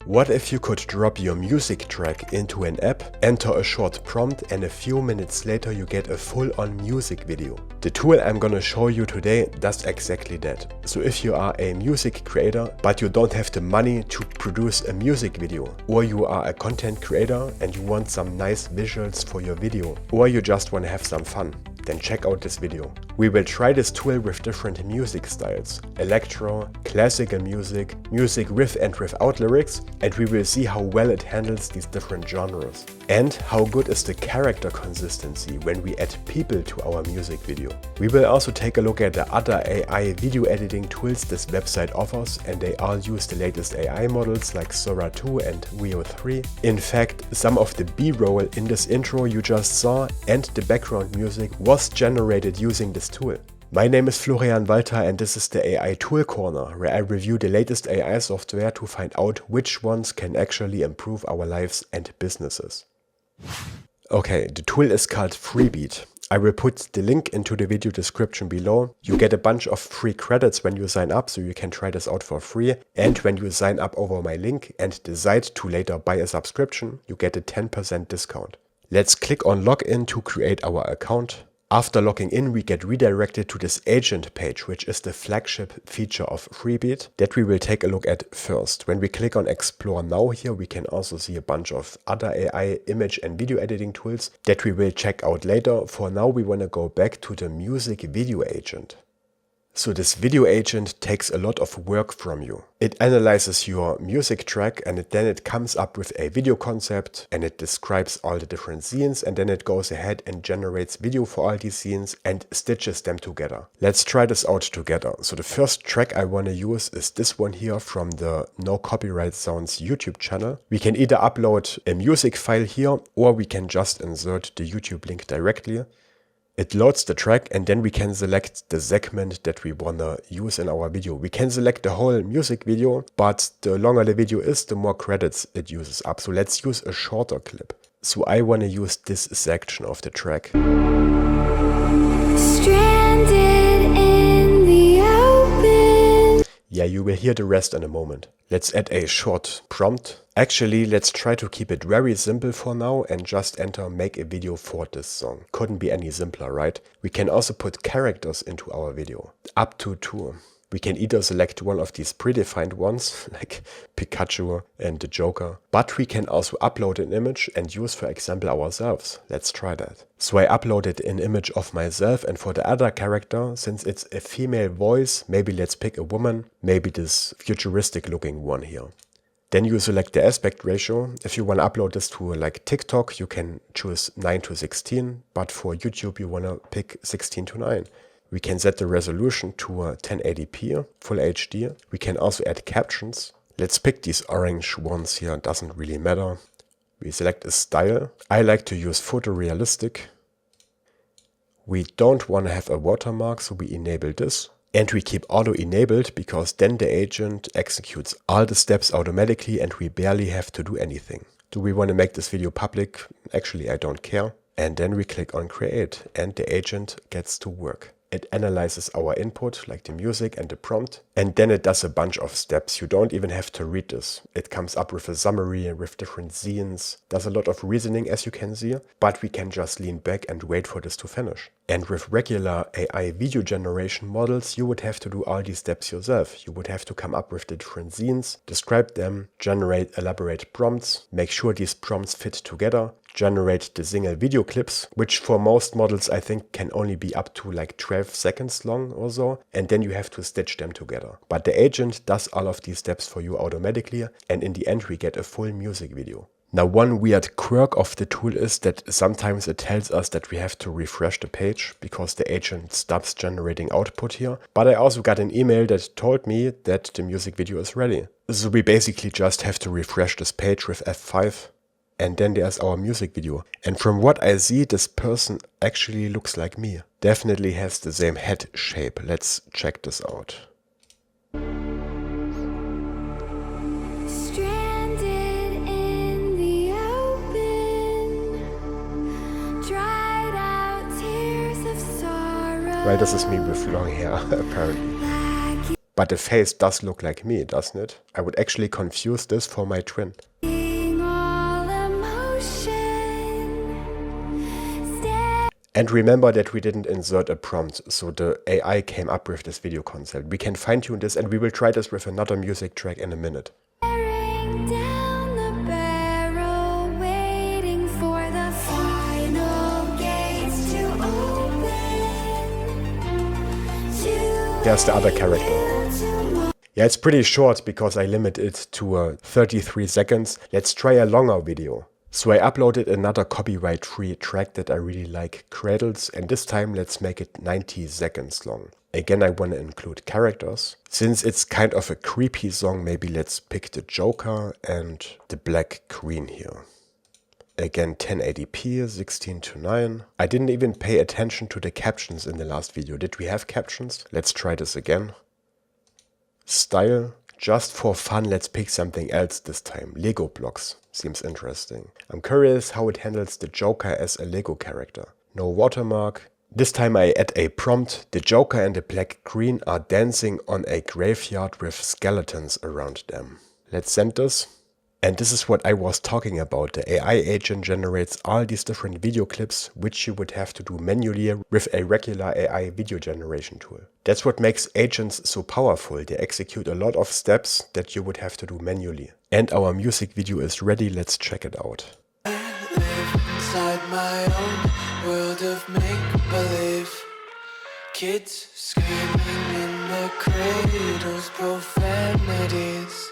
What if you could drop your music track into an app, enter a short prompt, and a few minutes later you get a full-on music video? The tool I'm gonna show you today does exactly that. So if you are a music creator, but you don't have the money to produce a music video, or you are a content creator and you want some nice visuals for your video, or you just want to have some fun, then check out this video. We will try this tool with different music styles: electro, classical music, music with and without lyrics, and we will see how well it handles these different genres. And how good is the character consistency when we add people to our music video. We will also take a look at the other AI video editing tools this website offers, and they all use the latest AI models like Sora 2 and Veo 3. In fact, some of the B-roll in this intro you just saw and the background music was generated using this tool. My name is Florian Walter and this is the AI Tool Corner, where I review the latest AI software to find out which ones can actually improve our lives and businesses. Okay, the tool is called Freebeat. I will put the link into the video description below. You get a bunch of free credits when you sign up, so you can try this out for free. And when you sign up over my link and decide to later buy a subscription, you get a 10% discount. Let's click on Login to create our account. After logging in, we get redirected to this agent page, which is the flagship feature of Freebeat that we will take a look at first. When we click on Explore Now here, we can also see a bunch of other AI image and video editing tools that we will check out later. For now, we want to go back to the music video agent. So this video agent takes a lot of work from you. It analyzes your music track and then it comes up with a video concept and it describes all the different scenes, and then it goes ahead and generates video for all these scenes and stitches them together. Let's try this out together. So the first track I want to use is this one here from the No Copyright Sounds YouTube channel. We can either upload a music file here or we can just insert the YouTube link directly. It loads the track and then we can select the segment that we want to use in our video. We can select the whole music video, but the longer the video is, the more credits it uses up. So let's use a shorter clip. So I want to use this section of the track. Stranded in the open. Yeah, you will hear the rest in a moment. Let's add a short prompt. Actually, let's try to keep it very simple for now and just enter make a video for this song. Couldn't be any simpler, right? We can also put characters into our video, up to 2. We can either select one of these predefined ones, like Pikachu and the Joker, but we can also upload an image and use, for example, ourselves. Let's try that. So I uploaded an image of myself, and for the other character, since it's a female voice, maybe let's pick a woman, maybe this futuristic looking one here. Then you select the aspect ratio. If you want to upload this to like TikTok, you can choose 9:16, but for YouTube you want to pick 16:9. We can set the resolution to 1080p, full HD. We can also add captions. Let's pick these orange ones here, doesn't really matter. We select a style. I like to use photorealistic. We don't want to have a watermark, so we enable this. And we keep auto enabled because then the agent executes all the steps automatically and we barely have to do anything. Do we want to make this video public? Actually, I don't care. And then we click on create and the agent gets to work. It analyzes our input, like the music and the prompt, and then it does a bunch of steps. You don't even have to read this. It comes up with a summary with different scenes, does a lot of reasoning as you can see, but we can just lean back and wait for this to finish. And with regular AI video generation models, you would have to do all these steps yourself. You would have to come up with the different scenes, describe them, generate elaborate prompts, make sure these prompts fit together, generate the single video clips, which for most models I think can only be up to like 12 seconds long or so, and then you have to stitch them together. But the agent does all of these steps for you automatically, and in the end we get a full music video. Now, one weird quirk of the tool is that sometimes it tells us that we have to refresh the page because the agent stops generating output here. But I also got an email that told me that the music video is ready. So we basically just have to refresh this page with F5. And then there's our music video. And from what I see, this person actually looks like me. Definitely has the same head shape. Let's check this out. Well, this is me with long hair, apparently. But the face does look like me, doesn't it? I would actually confuse this for my twin. And remember that we didn't insert a prompt, so the AI came up with this video concept. We can fine tune this and we will try this with another music track in a minute. There's the other character. Yeah, it's pretty short because I limit it to 33 seconds. Let's try a longer video. So I uploaded another copyright-free track that I really like, Cradles, and this time let's make it 90 seconds long. Again, I want to include characters. Since it's kind of a creepy song, maybe let's pick the Joker and the Black Queen here. Again, 1080p, 16:9. I didn't even pay attention to the captions in the last video. Did we have captions? Let's try this again. Style. Just for fun, let's pick something else this time. Lego blocks. Seems interesting. I'm curious how it handles the Joker as a Lego character. No watermark. This time I add a prompt. The Joker and the Black Queen are dancing on a graveyard with skeletons around them. Let's send this. And this is what I was talking about. The AI agent generates all these different video clips, which you would have to do manually with a regular AI video generation tool. That's what makes agents so powerful. They execute a lot of steps that you would have to do manually. And our music video is ready. Let's check it out. I live inside my own world of make-believe. Kids screaming in the cradles, profanities.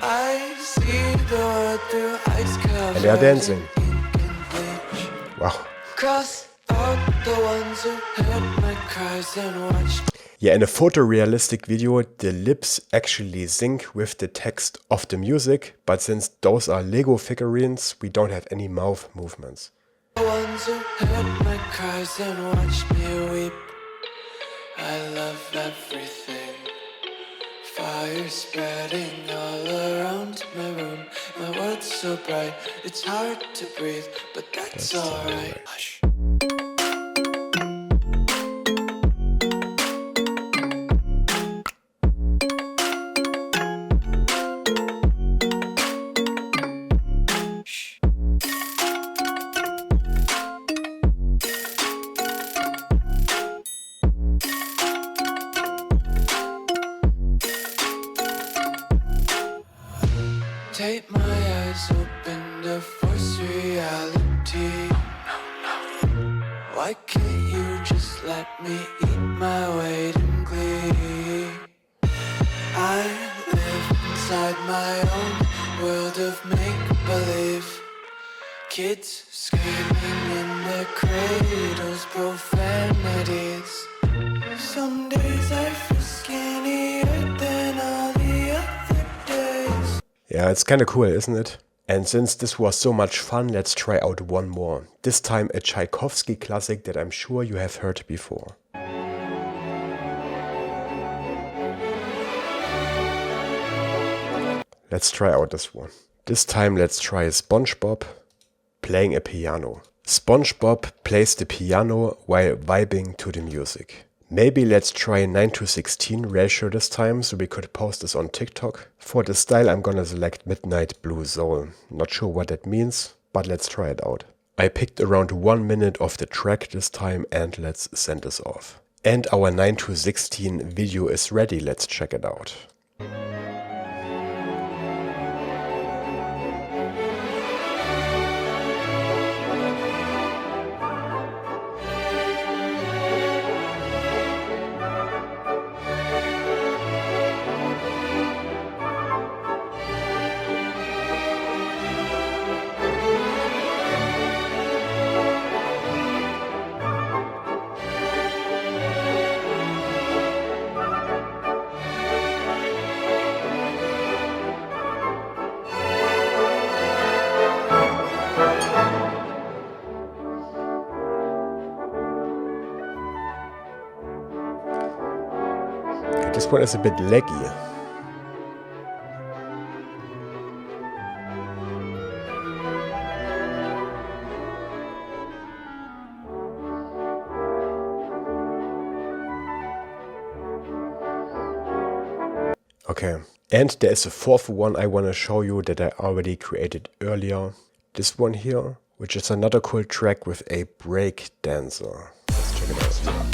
I see the world through ice covered. And they are dancing. Wow. Cross out the ones who heard my cries and watched. Yeah, in a photorealistic video, the lips actually sync with the text of the music, but since those are Lego figurines, we don't have any mouth movements. The ones who heard my cries and watched me weep. I love everything. Fire spreading all around my room. My world's so bright, it's hard to breathe, but that's alright. Hush. Take my eyes open to force reality. Why can't you just let me eat my weight in glee? I live inside my own world of make-believe. Kids screaming in their cradles, profanities. Some days I feel skinnier than all the other days. Yeah, it's kinda cool, isn't it? And since this was so much fun, let's try out one more. This time a Tchaikovsky classic that I'm sure you have heard before. Let's try out this one. This time let's try SpongeBob playing a piano. SpongeBob plays the piano while vibing to the music. Maybe let's try 9:16 ratio this time, so we could post this on TikTok. For the style I'm gonna select Midnight Blue Soul. Not sure what that means, but let's try it out. I picked around 1 minute of the track this time and let's send this off. And our 9:16 video is ready, let's check it out. This one is a bit laggy. Okay, and there is a fourth one I want to show you that I already created earlier. This one here, which is another cool track with a break dancer. Let's check it out.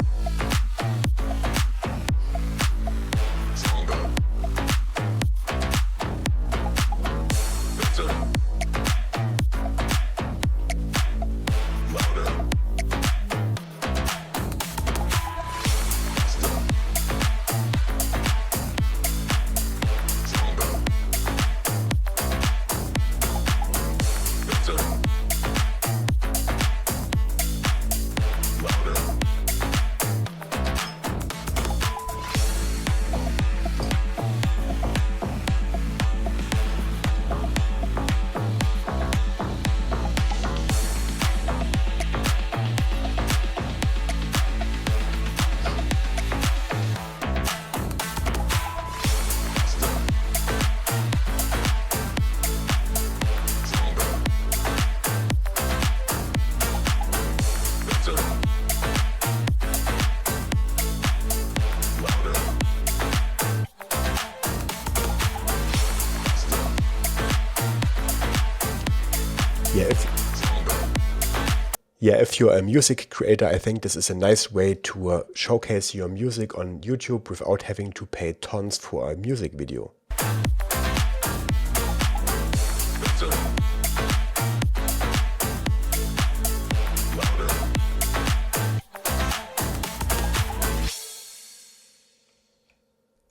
If you're a music creator, I think this is a nice way to showcase your music on YouTube without having to pay tons for a music video.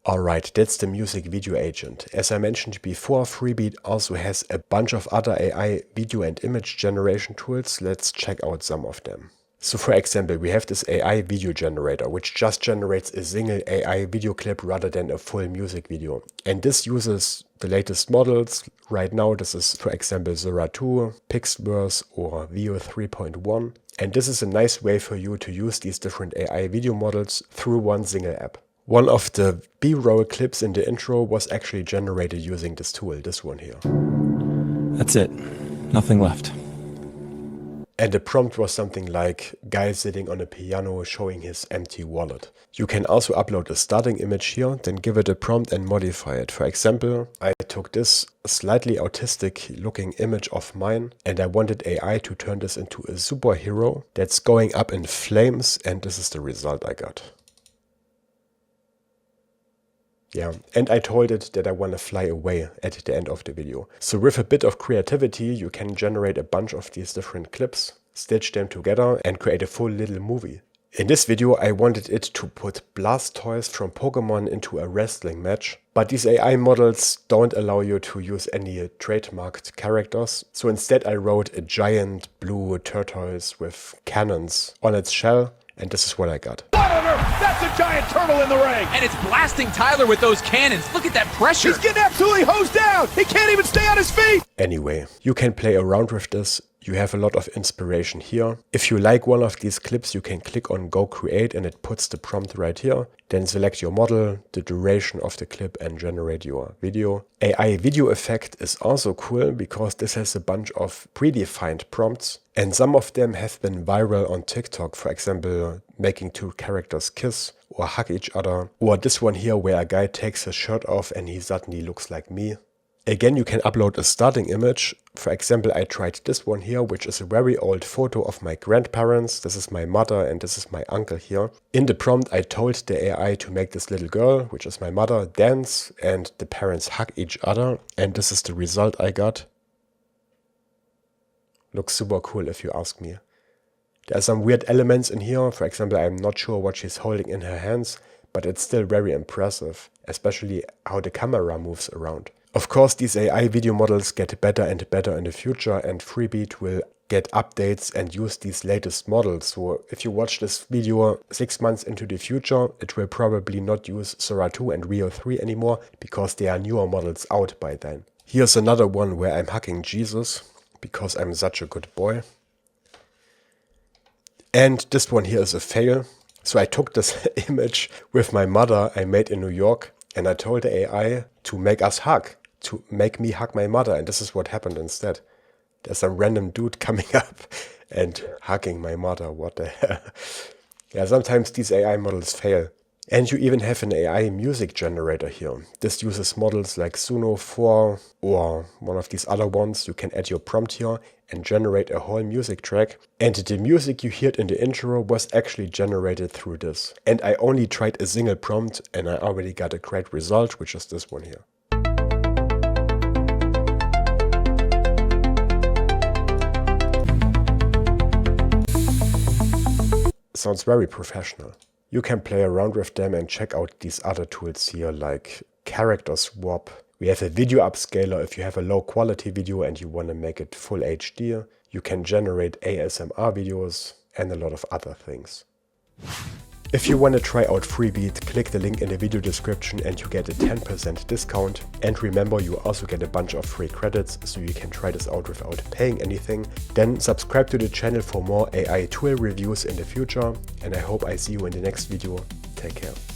Alright, that's the music video agent. As I mentioned before, Freebeat also has a bunch of other AI video and image generation tools. Let's check out some of them. So for example, we have this AI video generator, which just generates a single AI video clip rather than a full music video. And this uses the latest models. Right now, this is, for example, Sora 2, Pixverse or Veo 3.1. And this is a nice way for you to use these different AI video models through one single app. One of the B-roll clips in the intro was actually generated using this tool, this one here. That's it. Nothing left. And the prompt was something like, guy sitting on a piano showing his empty wallet. You can also upload a starting image here, then give it a prompt and modify it. For example, I took this slightly autistic looking image of mine and I wanted AI to turn this into a superhero that's going up in flames, and this is the result I got. Yeah, and I told it that I want to fly away at the end of the video. So with a bit of creativity, you can generate a bunch of these different clips, stitch them together and create a full little movie. In this video, I wanted it to put Blastoise from Pokemon into a wrestling match, but these AI models don't allow you to use any trademarked characters. So instead I wrote a giant blue tortoise with cannons on its shell, and this is what I got. That's a giant turtle in the ring! And it's blasting Tyler with those cannons. Look at that pressure! He's getting absolutely hosed down! He can't even stay on his feet! Anyway, you can play around with this. You have a lot of inspiration here. If you like one of these clips, you can click on Go Create and it puts the prompt right here. Then select your model, the duration of the clip and generate your video. AI video effect is also cool because this has a bunch of predefined prompts. And some of them have been viral on TikTok. For example, making two characters kiss or hug each other. Or this one here where a guy takes his shirt off and he suddenly looks like me. Again, you can upload a starting image. For example, I tried this one here, which is a very old photo of my grandparents. This is my mother and this is my uncle here. In the prompt, I told the AI to make this little girl, which is my mother, dance and the parents hug each other. And this is the result I got. Looks super cool if you ask me. There are some weird elements in here. For example, I'm not sure what she's holding in her hands, but it's still very impressive, especially how the camera moves around. Of course, these AI video models get better and better in the future, and Freebeat will get updates and use these latest models. So if you watch this video 6 months into the future, it will probably not use Sora 2 and Veo 3 anymore because there are newer models out by then. Here's another one where I'm hugging Jesus because I'm such a good boy. And this one here is a fail. So I took this image with my mother I made in New York and I told the AI to make us hug. To make me hug my mother, and this is what happened instead. There's some random dude coming up and hugging my mother. What the hell? Yeah, sometimes these AI models fail. And you even have an AI music generator here. This uses models like Suno 4 or one of these other ones. You can add your prompt here and generate a whole music track. And the music you heard in the intro was actually generated through this. And I only tried a single prompt and I already got a great result, which is this one here. Sounds very professional. You can play around with them and check out these other tools here like character swap. We have a video upscaler if you have a low quality video and you want to make it full HD. You can generate ASMR videos and a lot of other things. If you want to try out Freebeat, click the link in the video description and you get a 10% discount. And remember, you also get a bunch of free credits, so you can try this out without paying anything. Then subscribe to the channel for more AI tool reviews in the future, and I hope I see you in the next video. Take care.